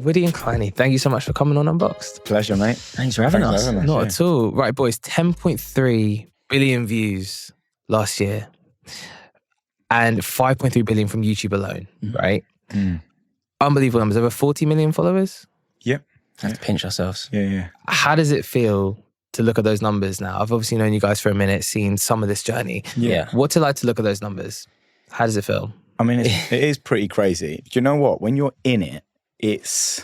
Woody and Kleiny, thank you so much for coming on Unboxed. Pleasure, mate. Thanks for having us. Not at all. Right, boys, 10.3 billion views last year and 5.3 billion from YouTube alone, right? Unbelievable numbers. Over 40 million followers? Yep. Have to pinch ourselves. Yeah. How does it feel to look at those numbers now? I've obviously known you guys for a minute, seen some of this journey. Yeah. What's it like to look at those numbers? How does it feel? I mean, it is pretty crazy. Do you know what? When you're in it, it's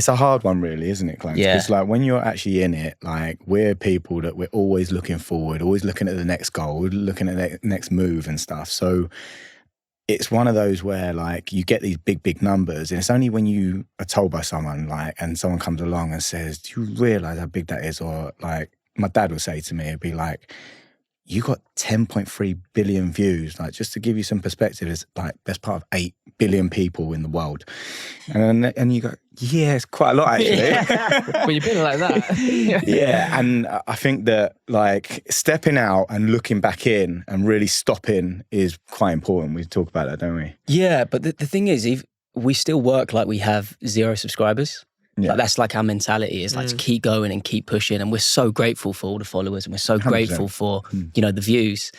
a hard one, really, isn't it, Kleiny? Yeah. It's like when you're actually in it, like we're people that we're always looking forward, always looking at the next goal, looking at the next move and stuff. So it's one of those where like you get these big numbers, and it's only when you are told by someone like, and someone comes along and says, "Do you realize how big that is?" Or like my dad would say to me, it'd be like, "You got 10.3 billion views." Like, just to give you some perspective, it's like best part of 8 billion people in the world. And you go, yeah, it's quite a lot actually. But you've been like that. Yeah, and I think that like stepping out and looking back in and really stopping is quite important. We talk about that, don't we? Yeah, but the thing is, we still work like we have 0 subscribers. Yeah. Like that's like our mentality is like to keep going and keep pushing. And we're so grateful for all the followers, and we're so 100%. grateful for, you know, the views.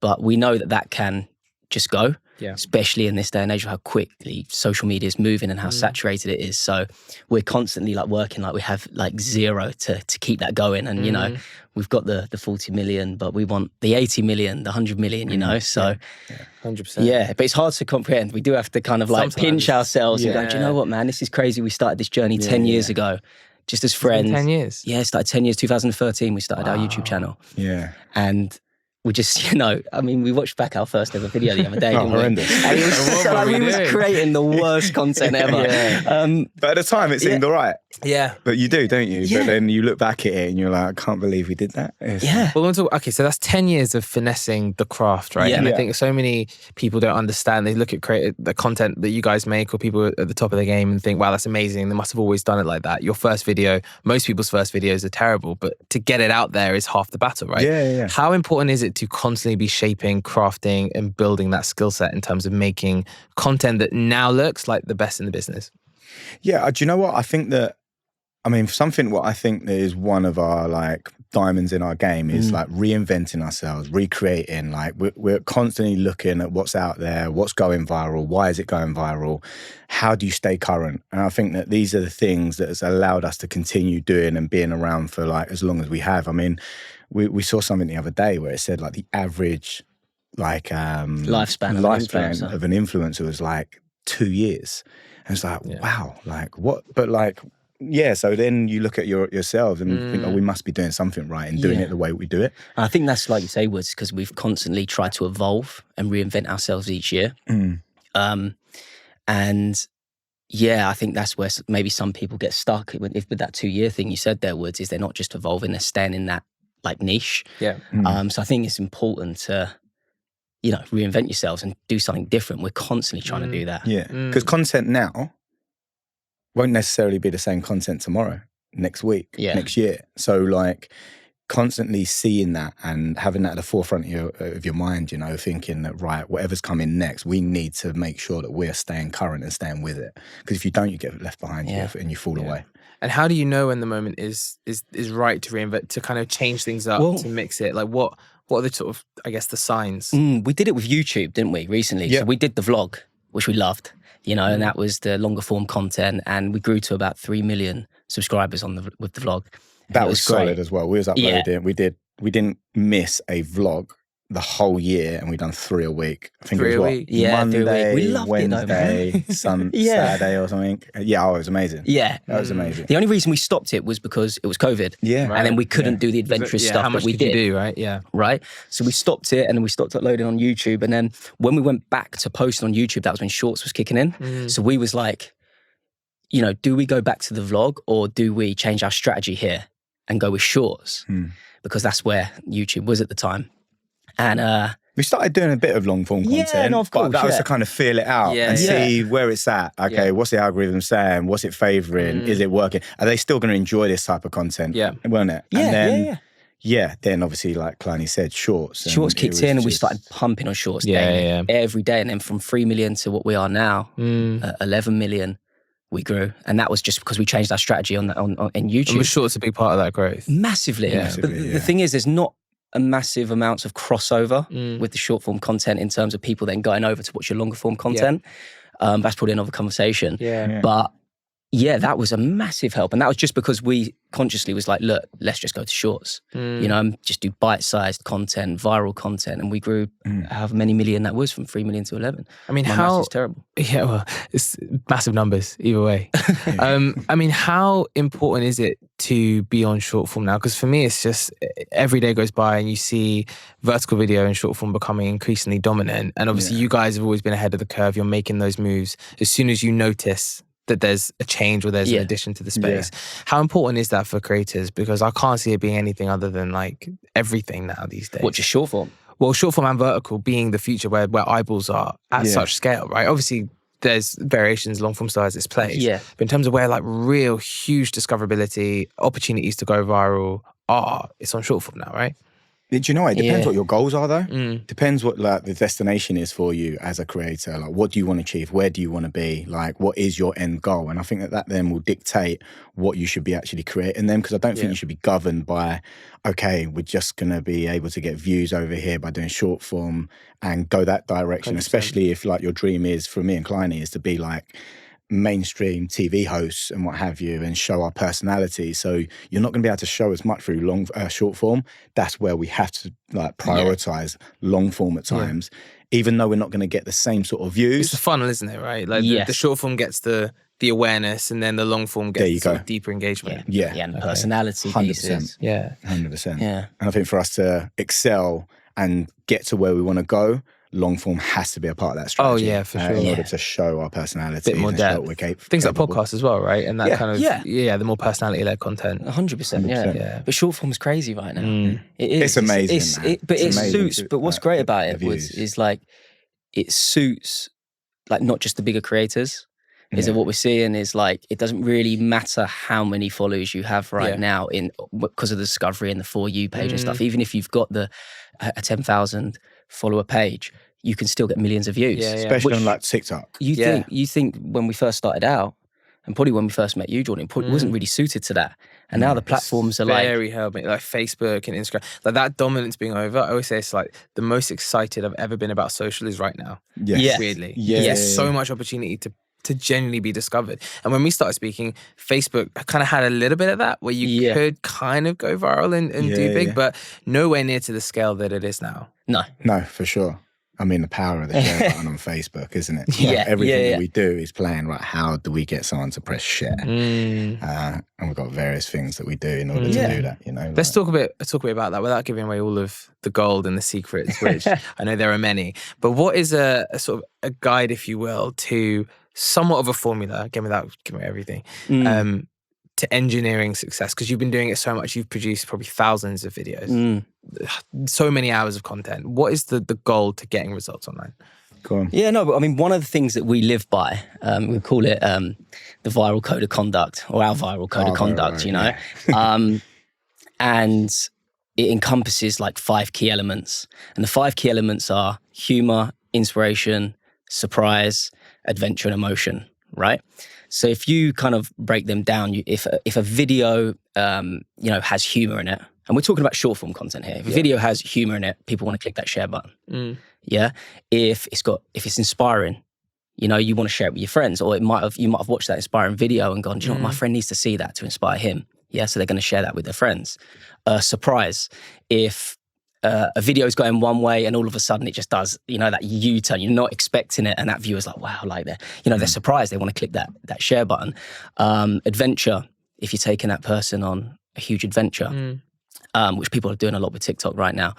But we know that can just go, especially in this day and age of how quickly social media is moving and how saturated it is. So we're constantly like working like we have like 0 to keep that going. And, you know, we've got the 40 million, but we want the 80 million, the 100 million, you know, so 100%. yeah, but it's hard to comprehend. We do have to kind of like pinch ourselves and go, do you know what, man, this is crazy. We started this journey 10 years ago, just as friends. 10 years? Yeah, it started 10 years, 2013, we started our YouTube channel. Yeah. And we just, you know, I mean, we watched back our first ever video the other day, didn't horrendous. we? And it was so, like, we was creating the worst content ever. But at the time it seemed all right. Yeah. But you do, don't you? Yeah. But then you look back at it and you're like, I can't believe we did that. Yeah. Well, okay, so that's 10 years of finessing the craft, right? Yeah. And I think so many people don't understand. They look at the content that you guys make, or people at the top of the game, and think, wow, that's amazing. They must have always done it like that. Your first video, most people's first videos are terrible, but to get it out there is half the battle, right? Yeah. How important is it to constantly be shaping, crafting, and building that skill set in terms of making content that now looks like the best in the business? Yeah, do you know what? I think that, I mean, what I think that is one of our like diamonds in our game is like reinventing ourselves, recreating. Like we're constantly looking at what's out there, what's going viral, why is it going viral, how do you stay current? And I think that these are the things that has allowed us to continue doing and being around for like as long as we have. I mean, we saw something the other day where it said like the average like lifespan of an influencer was like 2 years. And it's like, wow, like what? But like, yeah, so then you look at yourselves and you think, oh, we must be doing something right and doing it the way we do it. And I think that's, like you say, Woods, because we've constantly tried to evolve and reinvent ourselves each year. And yeah, I think that's where maybe some people get stuck with that 2-year thing you said there, Woods, is they're not just evolving, they're staying in that like niche. Yeah. So I think it's important to, you know, reinvent yourselves and do something different. We're constantly trying to do that. Yeah, because content now won't necessarily be the same content tomorrow, next week, next year. So like constantly seeing that and having that at the forefront of your mind, you know, thinking that, right, whatever's coming next, we need to make sure that we're staying current and staying with it. Because if you don't, you get left behind and you fall away. And how do you know when the moment is right to reinvent, to kind of change things up, to mix it? Like what are the sort of, I guess, the signs? We did it with YouTube, didn't we, recently? Yeah. So we did the vlog, which we loved, you know, and that was the longer form content. And we grew to about 3 million subscribers with the vlog. That was solid as well. We was uploading. We didn't miss a vlog the whole year, and we done 3 a week. I think 3 it was a week? Monday, 3 a week. We loved Wednesday, it though, Saturday or something. Yeah, it was amazing. Yeah. That was amazing. The only reason we stopped it was because it was COVID. Yeah. And then we couldn't do the adventurous stuff how much that we could did. you do, right? Yeah. Right? So we stopped it, and then we stopped uploading on YouTube. And then when we went back to posting on YouTube, that was when Shorts was kicking in. So we was like, you know, do we go back to the vlog, or do we change our strategy here and go with Shorts? Because that's where YouTube was at the time. And we started doing a bit of long form content. Yeah, no, of course, but that was to kind of feel it out and see where it's at. Okay, what's the algorithm saying? What's it favouring? Is it working? Are they still going to enjoy this type of content? Yeah. Weren't it? Yeah, and then, yeah. Yeah, then obviously, like Kleiny said, Shorts. Shorts kicked in and we started pumping on Shorts daily, every day. And then from 3 million to what we are now, 11 million. we grew, and that was just because we changed our strategy on YouTube. And was Shorts a big part of that growth? Massively. But the thing is, there's not a massive amounts of crossover with the short form content in terms of people then going over to watch your longer form content. That's probably another conversation. But yeah, that was a massive help. And that was just because we consciously was like, look, let's just go to shorts, you know, just do bite-sized content, viral content. And we grew however many million that was, from 3 million to 11. I mean, My maths is terrible. Yeah, well, it's massive numbers either way. I mean, how important is it to be on short form now? Because for me, it's just every day goes by and you see vertical video and short form becoming increasingly dominant. And obviously you guys have always been ahead of the curve. You're making those moves as soon as you notice that there's a change or there's an addition to the space. How important is that for creators? Because I can't see it being anything other than like everything now these days. What, just short form? Well, short form and vertical being the future where eyeballs are at such scale, right? Obviously, there's variations, long form size, its place. But in terms of where like real huge discoverability, opportunities to go viral are, it's on short form now, right? Do you know what? It depends what your goals are, though. Depends what like the destination is for you as a creator. Like, what do you want to achieve? Where do you want to be? Like, what is your end goal? And I think that then will dictate what you should be actually creating them. Because I don't think you should be governed by, okay, we're just going to be able to get views over here by doing short form and go that direction. 100%. Especially if like your dream is, for me and Kleiny, is to be like mainstream TV hosts and what have you, and show our personality. So you're not going to be able to show as much through short form. That's where we have to like prioritize long form at times, even though we're not going to get the same sort of views. It's the funnel, isn't it? Right? Like the short form gets the awareness, and then the long form gets sort of deeper engagement. And the personality 100%. Pieces. 100%. And I think for us to excel and get to where we want to go, long form has to be a part of that strategy. Oh yeah, for sure. In order to show our personality, bit more depth. We're things like podcasts as well, right? And that kind of the more personality-led content. 100%. But short form is crazy right now. It is. It's amazing. It suits. But what's great about it is like it suits like not just the bigger creators. Is that what we're seeing is like it doesn't really matter how many followers you have right now because of the discovery and the For You page and stuff. Even if you've got a 10,000 follower page, you can still get millions of views. Especially on like TikTok. You think when we first started out, and probably when we first met you, Jordan, it wasn't really suited to that. And now the platforms are very helping, like Facebook and Instagram. Like that dominance being over, I always say it's like the most excited I've ever been about social is right now. Weirdly. There's so much opportunity to genuinely be discovered. And when we started speaking, Facebook kind of had a little bit of that where you could kind of go viral and do big, but nowhere near to the scale that it is now. No, for sure. I mean, the power of the share button on Facebook, isn't it? Everything that we do is playing, right, how do we get someone to press share? And we've got various things that we do in order to do that, you know. Let's talk a bit about that without giving away all of the gold and the secrets, which I know there are many. But what is a sort of a guide, if you will, to somewhat of a formula, again, without giving away everything, to engineering success? Because you've been doing it so much, you've produced probably thousands of videos, so many hours of content. What is the goal to getting results online? Go on. Yeah, no, but I mean, one of the things that we live by, we call it the viral code of conduct, or our viral code of conduct, you know? And it encompasses like 5 key elements. And the 5 key elements are humor, inspiration, surprise, adventure, and emotion, right? So if you kind of break them down, if a video, has humor in it, and we're talking about short form content here. If a video has humor in it, people want to click that share button. Yeah. If it's inspiring, you want to share it with your friends, or you might have watched that inspiring video and gone, do you know what, my friend needs to see that to inspire him. Yeah. So they're going to share that with their friends. Surprise. If a video is going one way and all of a sudden it just does, that U-turn, you're not expecting it, and that viewer's like, wow, like they're surprised, they want to click that share button. Adventure, if you're taking that person on a huge adventure, which people are doing a lot with TikTok right now,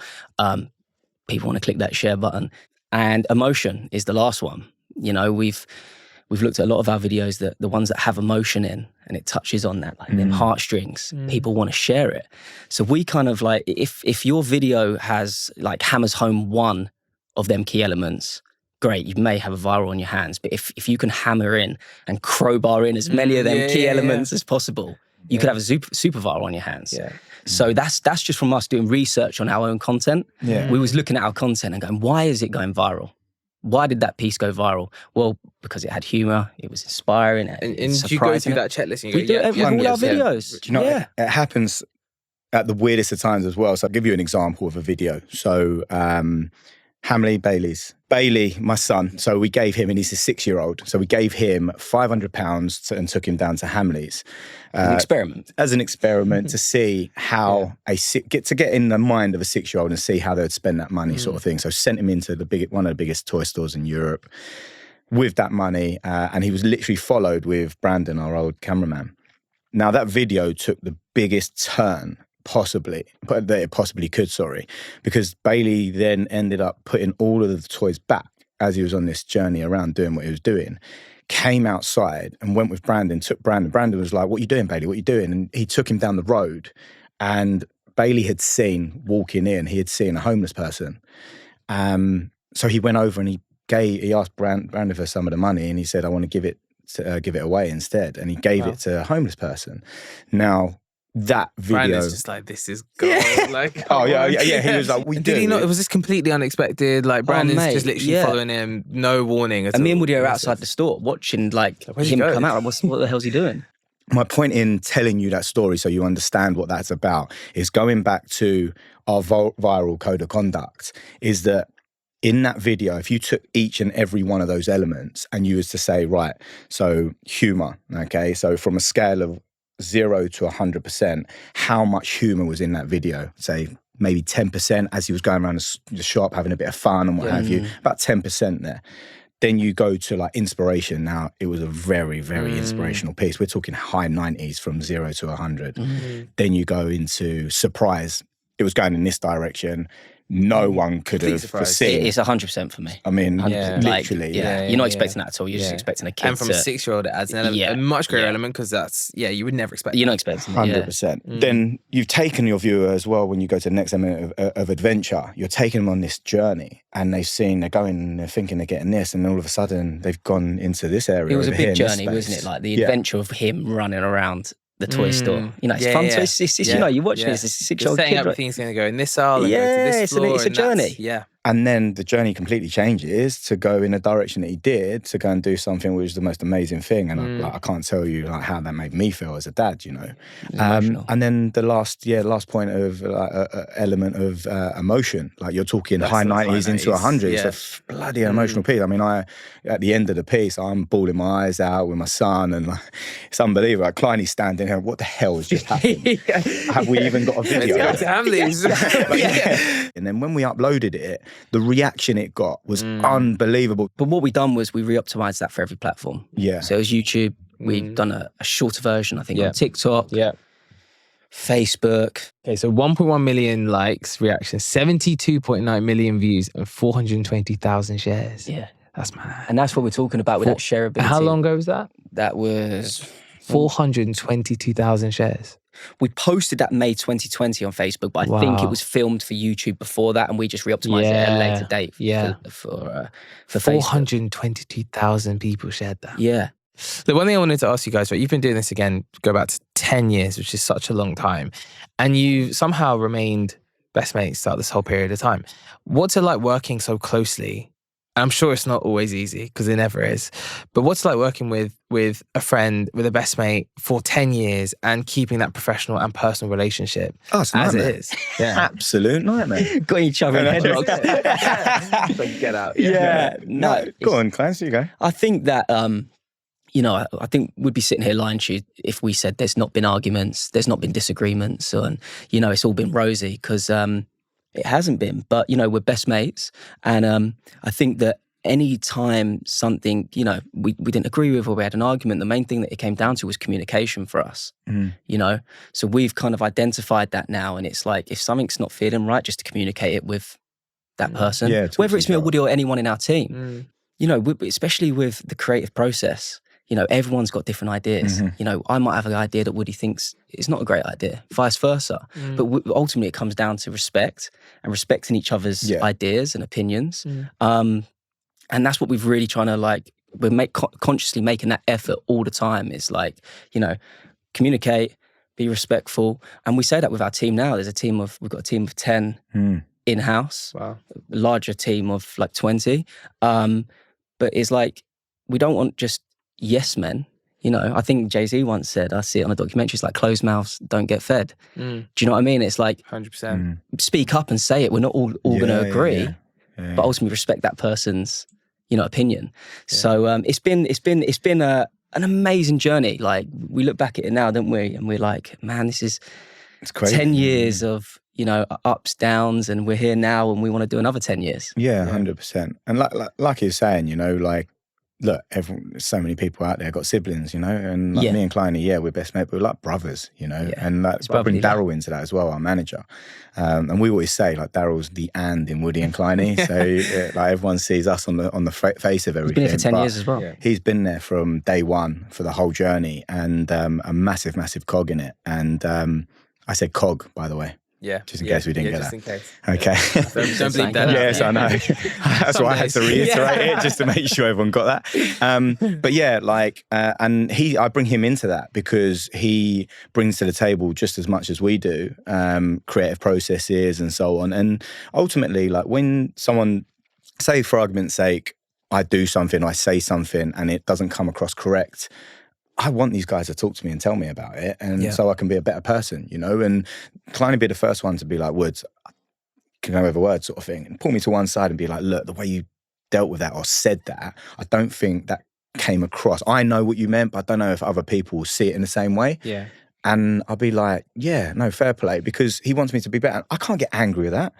people want to click that share button. And emotion is the last one. We've looked at a lot of our videos, that the ones that have emotion in, and it touches on that, like them heartstrings, people want to share it. So we kind of like, if your video has like hammers home one of them key elements, great, you may have a viral on your hands. But if you can hammer in and crowbar in as many of them key elements as possible, you could have a super viral on your hands. So that's just from us doing research on our own content. We was looking at our content and going, why is it going viral? Why did that piece go viral? Well, because it had humor, it was inspiring, and do you go through that checklist? And you we do it with all our videos. Do you know, it happens at the weirdest of times as well. So I'll give you an example of a video. So Bailey, my son, so we gave him, and he's a 6-year-old, so we gave him £500 and took him down to Hamleys. An experiment. As an experiment to see how get in the mind of a 6-year-old and see how they would spend that money sort of thing. So sent him into one of the biggest toy stores in Europe with that money, and he was literally followed with Brandon, our old cameraman. Now that video took the biggest turn that it possibly could, because Bailey then ended up putting all of the toys back as he was on this journey around doing what he was doing, came outside and went with Brandon, took Brandon. Brandon was like, "What are you doing, Bailey? What are you doing?" And he took him down the road, and Bailey had seen, walking in, he had seen a homeless person. So he went over and he asked Brandon for some of the money, and he said, "I want to give it away instead." And he gave it to a homeless person. Now, that video, Brandon's just like, this is gold. Like, he was like, did he not? Was this completely unexpected? Like, Brandon's just literally following him, no warning at all. And me and Woody are outside the store watching him come out. What the hell's he doing? My point in telling you that story, so you understand what that's about, is going back to our viral code of conduct. Is that in that video, if you took each and every one of those elements and you was to say, right, so humor, okay, so from a scale of 0 to 100%, how much humor was in that video? Say maybe 10% as he was going around the shop having a bit of fun and what have you, about 10% there. Then you go to like inspiration. Now, it was a very, very inspirational piece. We're talking high 90s from 0 to 100. Then you go into surprise. It was going in this direction. No one could have foreseen. It's 100% for me. I mean, literally. You're not expecting that at all. You're just expecting a kid. And from a 6-year-old, it adds an element, a much greater element, because that's, you would never expect. You're not expecting 100%. Then you've taken your viewer as well when you go to the next element of adventure. You're taking them on this journey, and they're going, they're thinking they're getting this, and all of a sudden they've gone into this area. It was a big journey, wasn't it? Like the adventure of him running around the toy store. You know, it's fun. So it's you know, you're watching this. It's a 6-year-old kid. Setting up things going to go in this aisle and go to this floor. It's a journey. And then the journey completely changes to go in a direction that he did, to go and do something which is the most amazing thing. And I can't tell you like how that made me feel as a dad, you know. And then the last point of element of emotion. Like you're talking high 90s into 100s. Yeah. It's a bloody emotional piece. I mean, at the end of the piece, I'm bawling my eyes out with my son, and like, it's unbelievable. Like Kleiny standing here, what the hell has just happened? Have we even got a video? And then when we uploaded it, the reaction it got was unbelievable. But what we done was we re-optimized that for every platform. Yeah. So it was YouTube. We've done a shorter version, I think, on TikTok. Yeah. Facebook. Okay, so 1.1 million likes, reactions, 72.9 million views, and 420,000 shares. Yeah. That's mad. And that's what we're talking about with that shareability. How long ago was that? That was 422,000 shares. We posted that May 2020 on Facebook, but I think it was filmed for YouTube before that, and we just re-optimized it at a later date for 422,000 people shared that. Yeah. The one thing I wanted to ask you guys, right, you've been doing this again, go back to 10 years, which is such a long time, and you somehow remained best mates throughout this whole period of time. What's it like working so closely? I'm sure it's not always easy, because it never is. But what's it like working with a friend, with a best mate for 10 years and keeping that professional and personal relationship as it is? Yeah. Absolute nightmare. Got each other in headlocks. Get out. No. Go on, Kleiny, so you go. I think that, you know, I think we'd be sitting here lying to you if we said there's not been arguments, there's not been disagreements, and, you know, it's all been rosy, because it hasn't been. But, you know, we're best mates. And I think that any time something, you know, we didn't agree with, or we had an argument, the main thing that it came down to was communication for us, you know? So we've kind of identified that now. And it's like, if something's not feeling right, just to communicate it with that person, whether it's me or Woody or anyone in our team, you know, especially with the creative process. You know, everyone's got different ideas. You know, I might have an idea that Woody thinks is not a great idea, vice versa. But ultimately it comes down to respect and respecting each other's ideas and opinions. And that's what we've really trying to like, we're consciously making that effort all the time. It's like, you know, communicate, be respectful. And we say that with our team now. We've got a team of 10 in-house, Wow. larger team of like 20. But it's like, we don't want just yes men. You know, I think Jay-Z once said, I see it on a documentary, it's like closed mouths don't get fed. Do you know what I mean? It's like 100%. Speak up and say it. We're not all going to agree, but ultimately respect that person's, you know, opinion. Yeah. So it's been an amazing journey. Like, we look back at it now, don't we? And we're like, man, it's crazy. 10 years of, you know, ups, downs, and we're here now and we want to do another 10 years. Yeah, 100%. And like you're saying, you know, like, look, there's so many people out there got siblings, you know, and like me and Kleiny, we're best mates, but we're like brothers, you know, and that's I bring Daryl into that as well, our manager. And we always say, like, Daryl's the and in Woody and Kleiny, so like everyone sees us on the face of everything. He's been here for 10 years as well. Yeah. He's been there from day one for the whole journey, and a massive cog in it. And I said cog, by the way. Yeah. Just in case we didn't get just that. In case. Okay. Don't bleep that out. Yes, I know. That's why I had to reiterate it, just to make sure everyone got that. But yeah, like, and I bring him into that because he brings to the table just as much as we do, creative processes and so on. And ultimately, like, when someone, say for argument's sake, I do something, I say something, and it doesn't come across correct, I want these guys to talk to me and tell me about it, and so I can be a better person, you know. And Kleiny be the first one to be like, Woods, can I have a word, sort of thing, and pull me to one side and be like, look, the way you dealt with that or said that, I don't think that came across. I know what you meant, but I don't know if other people will see it in the same way. Yeah. And I'll be like, yeah, no, fair play, because he wants me to be better. I can't get angry with that,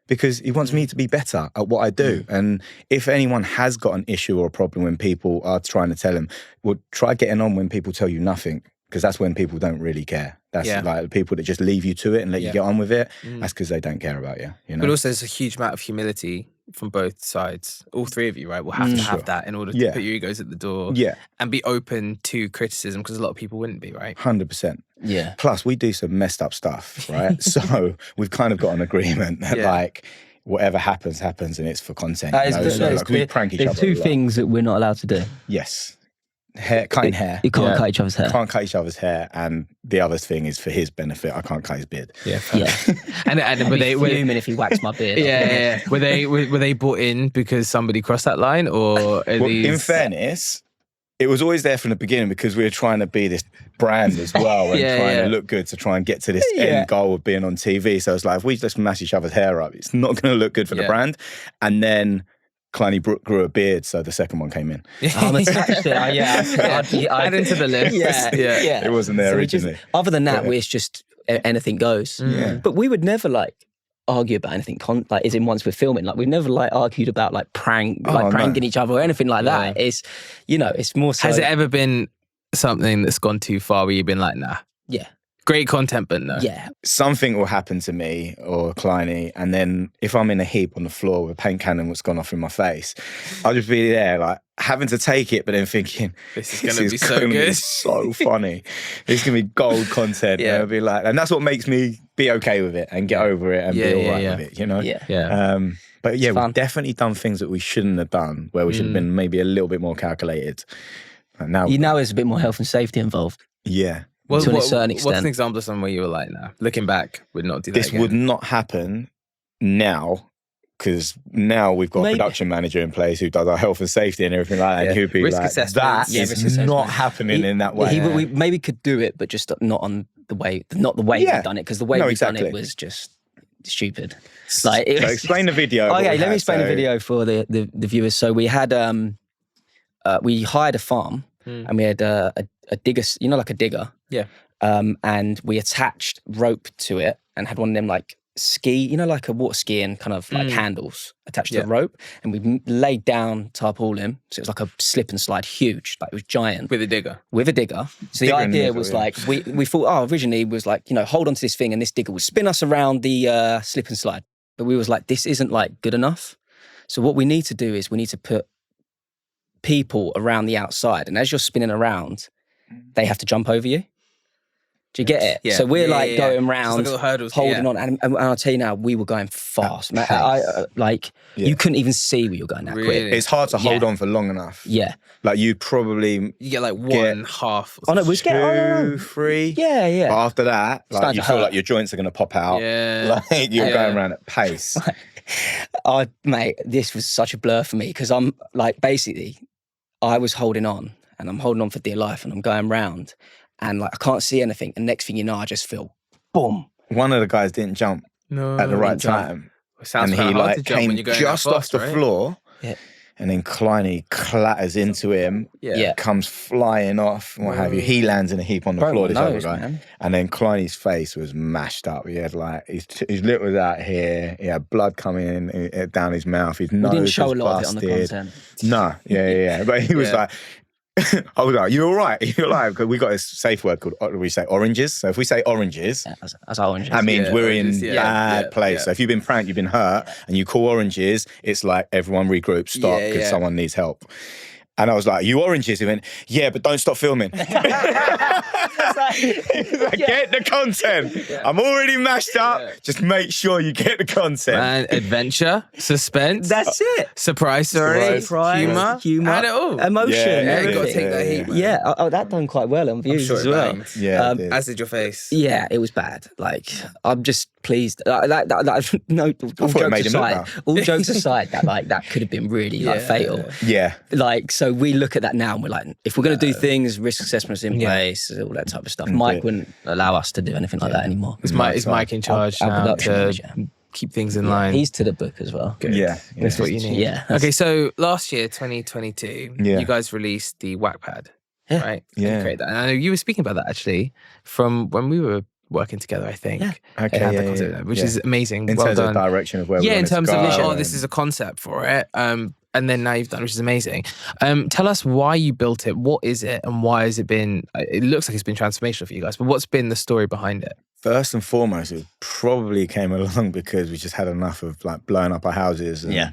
because he wants me to be better at what I do. And if anyone has got an issue or a problem when people are trying to tell him, well, try getting on when people tell you nothing, because that's when people don't really care. That's like the people that just leave you to it and let you get on with it. That's because they don't care about you, you know? But also there's a huge amount of humility from both sides. All three of you, right, will have to have that in order to put your egos at the door and be open to criticism, because a lot of people wouldn't be, right? 100%. Yeah. Plus, we do some messed up stuff, right? So we've kind of got an agreement that like, whatever happens, and it's for content. You know? So, like, we prank each other. There's two things that we're not allowed to do. Yes. Cutting hair. You can't cut each other's hair. Can't cut each other's hair, and the other thing is for his benefit, I can't cut his beard. Yeah. and were they fuming if he waxed my beard? Were they brought in because somebody crossed that line, or in fairness, it was always there from the beginning, because we were trying to be this brand as well, and trying to look good to try and get to this end goal of being on TV. So it's like, if we just mash each other's hair up, it's not going to look good for the brand. And then Kleiny grew a beard, so the second one came in. I'm attached to it. Add into the list. Yeah. It wasn't there originally. Other than that, it's just anything goes. But we would never like argue about anything. Like, as in once we're filming, like we've never like argued about like pranking each other or anything like that. It's, you know, it's more so. Has it ever been something that's gone too far where you've been like, nah? Yeah. Great content, but no. Yeah. Something will happen to me or Kleiny, and then if I'm in a heap on the floor with a paint cannon that's gone off in my face, I'll just be there like having to take it, but then thinking, this is going to be so good. So funny. It's going to be gold content. And I'll be like, and that's what makes me be okay with it and get over it and be all right with it, you know? But yeah, we've definitely done things that we shouldn't have done, where we should have been maybe a little bit more calculated. And now there's a bit more health and safety involved. Yeah. To a certain extent. What's an example of something where you were like, nah, looking back, would not do that This again? would not happen now, because now we've got a production manager in place who does our health and safety and everything like that, and he'd be risk like, assessment. that is not happening in that way. We maybe could do it, but just not the way we've done it, because the way we've done it was just stupid. Like, so explain the video. Okay, let me explain the video for the viewers. So we had we hired a farm, and we had a digger, you know, like a digger. Yeah. And we attached rope to it and had one of them like you know, like a water skiing kind of like handles attached to the rope. And we laid down tarpaulin. So it was like a slip and slide, huge, like it was giant. With a digger. So the idea was like, we thought, originally was like, you know, hold on to this thing and this digger would spin us around the slip and slide. But we was like, this isn't like good enough. So what we need to do is we need to put people around the outside. And as you're spinning around, they have to jump over you. Do you get it? Yeah. So we're like going Just round, like little hurdles, holding on, and I'll tell you now, we were going fast. You couldn't even see we were going that quick. It's hard to hold on for long enough. Yeah. Like you probably you get like 1.5. Oh no, we was getting 2, 3. Yeah, yeah. But after that, like you feel like your joints are going to pop out. Yeah. Like you're going around at pace. Mate, this was such a blur for me because I'm like, basically, I was holding on and I'm holding on for dear life and I'm going round and like I can't see anything. And next thing you know, I just feel boom. One of the guys didn't jump at the right time. Sounds and he hard to like jump came when you're going just that off fast, the right? floor. Yeah. And then Kleiny clatters into him, comes flying off, and what have you. He lands in a heap on the floor, this other guy. Man. And then Kleiny's face was mashed up. He had like, his lip was out here, he had blood coming in down his mouth, his nose was busted. Didn't show a lot of it on the content. No, yeah. But he was like, I was like, you all right? You all right? Because we got a safe word called, we say oranges. So if we say oranges, that's oranges. That means we're oranges, in bad place. Yeah. So if you've been pranked, you've been hurt, and you call oranges, it's like everyone regroup, stop, because someone needs help. And I was like, you oranges? He went, yeah, but don't stop filming. He's like, get the content. I'm already mashed up. Just make sure you get the content. Man, adventure, suspense. That's it. Surprise story. Humor. And it all. Emotion. Yeah, you got to take that heat, man. Yeah, that done quite well on views as well. Yeah, as did your face. Yeah, it was bad. Like, I'm just pleased. All jokes aside, that could have been really fatal. Yeah. Like, so we look at that now and we're like, if we're going to do things, risk assessments in place, all that type of stuff. Mike wouldn't allow us to do anything like that anymore. Is Mike in charge now to keep things in line? He's to the book as well. Good. Yeah. That's what you need. Yeah. Okay, so last year, 2022, you guys released the WAK Pad, right? Yeah. Create that. And I know you were speaking about that actually from when we were working together, I think. Yeah. Okay. Which is amazing. In terms of direction of where we in terms to of this is a concept for it. And then now you've done, which is amazing. Tell us why you built it. What is it, and why has it been? It looks like it's been transformational for you guys. But what's been the story behind it? First and foremost, it probably came along because we just had enough of like blowing up our houses and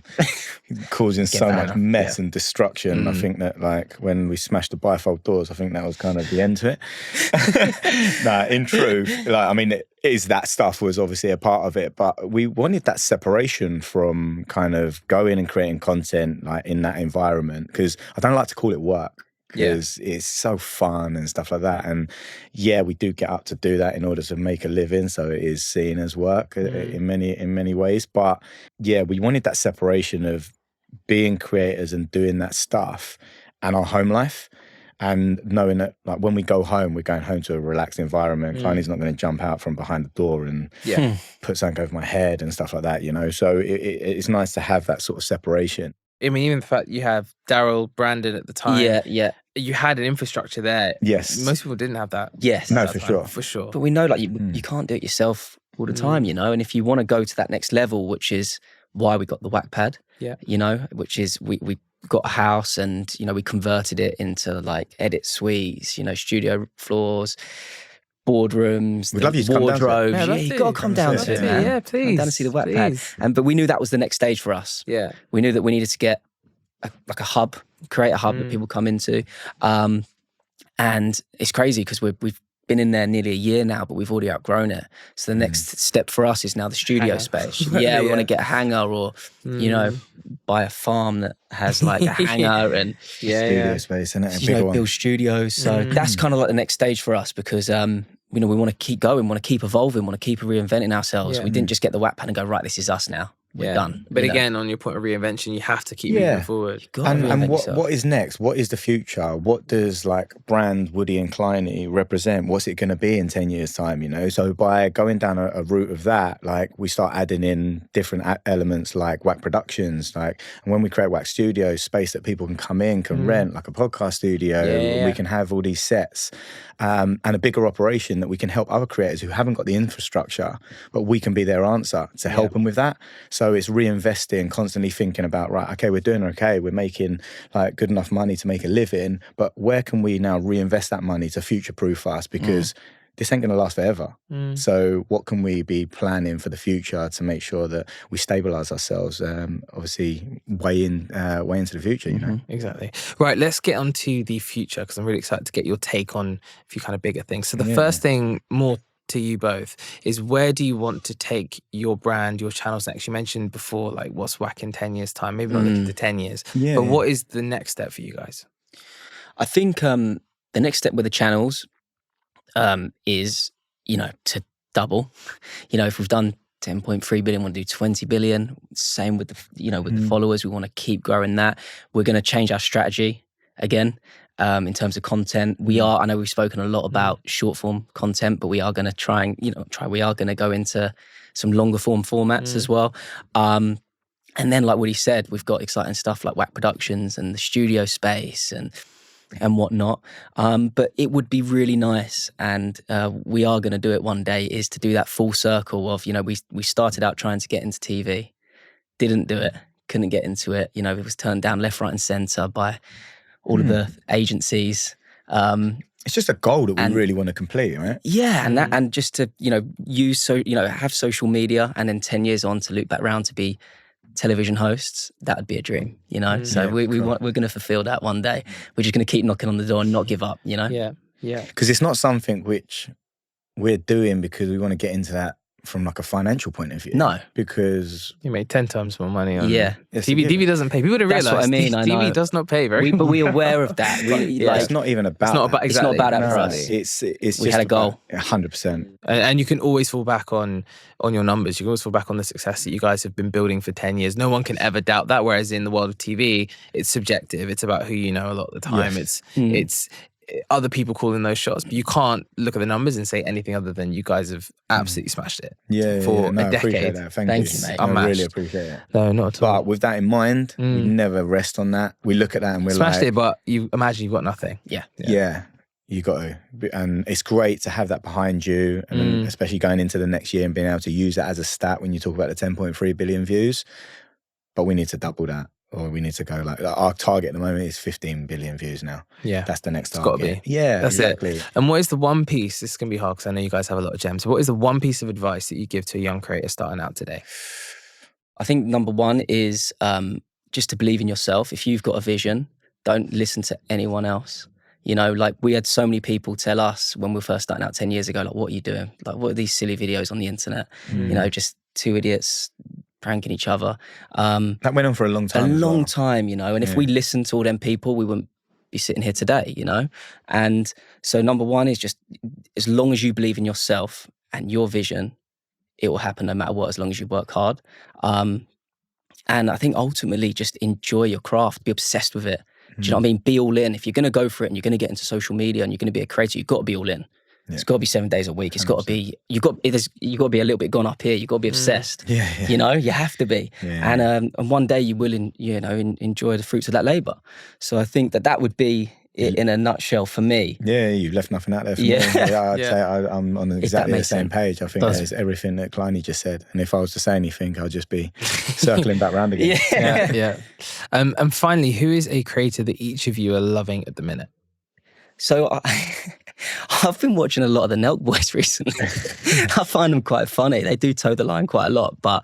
causing so much mess and destruction. I think that like when we smashed the bifold doors, I think that was kind of the end to it. Nah, in truth, like I mean, that stuff was obviously a part of it, but we wanted that separation from kind of going and creating content like in that environment, because I don't like to call it work. Because it's so fun and stuff like that. And we do get up to do that in order to make a living. So it is seen as work in many ways. But we wanted that separation of being creators and doing that stuff and our home life. And knowing that like when we go home, we're going home to a relaxed environment. Kleiny's not going to jump out from behind the door and put something over my head and stuff like that, you know? So it's nice to have that sort of separation. I mean, even the fact you have Daryl, Brandon at the time. Yeah. You had an infrastructure there. Yes. Most people didn't have that. Yes. No, for sure. But we know like you can't do it yourself all the time, you know? And if you want to go to that next level, which is why we got the WAK Pad, you know, which is we got a house and, you know, we converted it into like edit suites, you know, studio floors, boardrooms, we'd love you to wardrobes. Come down to it. You got to come down to it, man. Yeah, please. Come down and see the WAK Pad. But we knew that was the next stage for us. Yeah. We knew that we needed to get a hub, create a hub that people come into. And it's crazy because we've been in there nearly a year now, but we've already outgrown it. So the next step for us is now the studio space. We want to get a hangar or, you know, buy a farm that has like a hangar and studio space, isn't it? You know, build studios. So that's kind of like the next stage for us because, you know, we want to keep going, want to keep evolving, want to keep reinventing ourselves. We didn't just get the WAK Pad and go, right, this is us now. We're done. But again, on your point of reinvention, you have to keep moving forward. And what is next? What is the future? What does like brand Woody and Kleiny represent? What's it going to be in 10 years' time, you know? So by going down a route of that, like we start adding in different elements like WAK Productions, like, and when we create WAK Studios, space that people can come in, can rent, like a podcast studio, we can have all these sets. And a bigger operation that we can help other creators who haven't got the infrastructure, but we can be their answer to help them with that. So it's reinvesting, constantly thinking about, right, okay, we're doing okay, we're making like good enough money to make a living, but where can we now reinvest that money to future-proof us? Because this ain't going to last forever. So what can we be planning for the future to make sure that we stabilize ourselves, obviously way into the future, you know? Exactly. Right, let's get on to the future, because I'm really excited to get your take on a few kind of bigger things. So the first thing, more to you both, is where do you want to take your brand, your channels next? You mentioned before, like, what's WAK in 10 years' time? Maybe not looking to 10 years, but what is the next step for you guys? I think the next step with the channels is, you know, to double. You know, if we've done 10.3 billion, we want to do 20 billion. Same with the, you know, with the followers, we want to keep growing that. We're going to change our strategy again in terms of content. I know we've spoken a lot about short form content, but we are going to try and, you know, we are going to go into some longer form formats as well. And then, like what he said, we've got exciting stuff like WAK Productions and the studio space and whatnot. But it would be really nice, and we are going to do it one day, is to do that full circle of, you know, we started out trying to get into TV, didn't do it, couldn't get into it. You know, it was turned down left, right and centre by all of the agencies. It's just a goal that we really want to complete, right? Yeah, and just to, you know, have social media, and then 10 years on to loop back round to be television hosts. That would be a dream, you know. So we're going to fulfill that one day. We're just going to keep knocking on the door and not give up, you know. Yeah. Because it's not something which we're doing because we want to get into that from like a financial point of view. No, because you made 10 times more money on TV doesn't pay. People don't realize. That's what I mean. TV does not pay very. But we're aware of that. It's not even about. It's not about that for us. It's we just had a goal. 100%. And you can always fall back on your numbers. You can always fall back on the success that you guys have been building for 10 years. No one can ever doubt that. Whereas in the world of TV, it's subjective. It's about who you know a lot of the time. Yes. It's other people calling those shots, but you can't look at the numbers and say anything other than you guys have absolutely smashed it. For a decade. I appreciate that. Thank you, mate. I really appreciate it. No, not at all. But with that in mind, we never rest on that. We look at that and we're smashed like, it, but you imagine you've got nothing. Yeah. You got to. And it's great to have that behind you, and then especially going into the next year and being able to use that as a stat when you talk about the 10.3 billion views. But we need to double that. Or we need to go like our target at the moment is 15 billion views now. Yeah, that's the next It's target. got to be. Yeah, that's exactly. It. And what is the one piece? This is gonna be hard because I know you guys have a lot of gems. What is the one piece of advice that you give to a young creator starting out today? I think number one is just to believe in yourself. If you've got a vision, don't listen to anyone else. You know, like we had so many people tell us when we were first starting out 10 years ago, like, what are you doing? Like, what are these silly videos on the internet? You know, just two idiots pranking each other. That went on for a long time. A long time, you know. And if we listened to all them people, we wouldn't be sitting here today, you know. And so number one is just, as long as you believe in yourself and your vision, it will happen no matter what, as long as you work hard. And I think ultimately just enjoy your craft, be obsessed with it. Do you know what I mean? Be all in. If you're going to go for it and you're going to get into social media and you're going to be a creator, you've got to be all in. It's got to be 7 days a week. It's 100%. Got to be, you've got to be a little bit gone up here. You've got to be obsessed. You know, you have to be. And one day you will, enjoy the fruits of that labor. So I think that would be it in a nutshell for me. Yeah, you've left nothing out there for me. I'd say I'm on exactly the same page. I think there's everything that Kleiny just said. And if I was to say anything, I'd just be circling back round again. And finally, who is a creator that each of you are loving at the minute? So I've been watching a lot of the LUC boys recently. I find them quite funny. They do toe the line quite a lot, but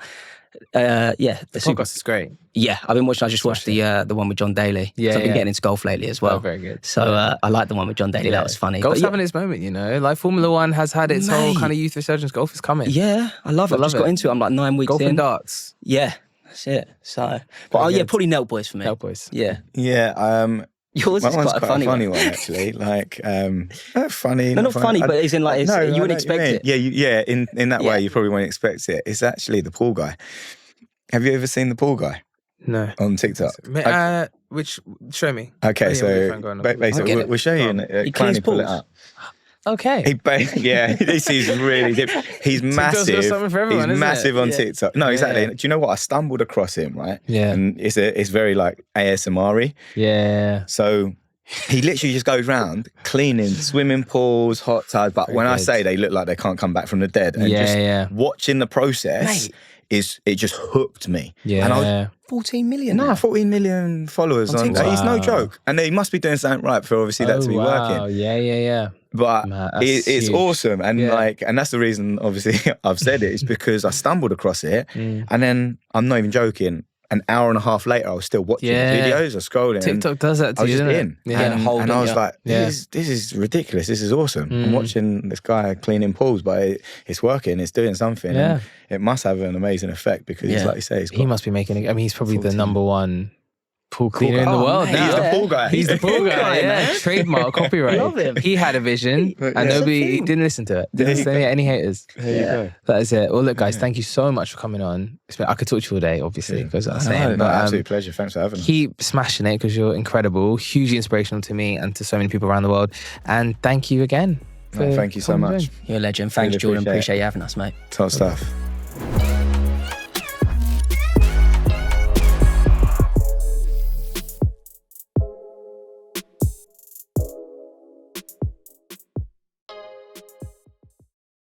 the podcast is great. Yeah, I've been watching. I just watched the one with John Daly. I've been getting into golf lately as well. Oh, very good. So I like the one with John Daly. That was funny. Golf's having its moment, you know. Like Formula One has had its whole kind of youth resurgence. Golf is coming. Yeah, I love it. I just got into it. I'm like 9 weeks golf in. Golf and darts. Yeah, that's it. So, but probably LUC boys for me. LUC boys. Yeah. Yeah. Yours is quite a funny one actually. Like, not funny. No, not funny, but it's in like, you wouldn't expect it. Yeah, in that way, you probably wouldn't expect it. It's actually the pool guy. Have you ever seen the pool guy? No. On TikTok? Show me. Okay, so basically, we'll show you. Kleiny, pull it up. Okay. This is really different. He's massive. He's massive on TikTok. No, exactly. Yeah. Do you know what? I stumbled across him, right? Yeah. And it's very like ASMR-y. Yeah. So he literally just goes around cleaning swimming pools, hot tubs. But when I say they look like they can't come back from the dead, and watching the process, it just hooked me. Yeah. And I was 14 million. No, 14 million followers on TikTok. He's no joke. And he must be doing something right for obviously that to be working. Yeah. But it's huge. awesome. And and that's the reason, obviously, I've said it, is because I stumbled across it. And then, I'm not even joking, an hour and a half later, I was still watching videos or scrolling. TikTok does that to you, I was just in. And I was like, this is ridiculous. This is awesome. I'm watching this guy cleaning pools, but it's working. It's doing something. And it must have an amazing effect because, like you say, he must be making, he's probably the number one pool cleaner in the world now. He's the pool guy. He's the pool guy, Trademark, copyright. Love him. He had a vision and he didn't listen to it. Didn't say any haters. There you go. That is it. Well, look, guys, thank you so much for coming on. I could talk to you all day, obviously, because that's saying. But absolute pleasure. Thanks for having us. Keep smashing it because you're incredible, hugely inspirational to me and to so many people around the world. And thank you again. Thank you so much. You're a legend. Thanks, Jordan. Appreciate you having us, mate. Top stuff.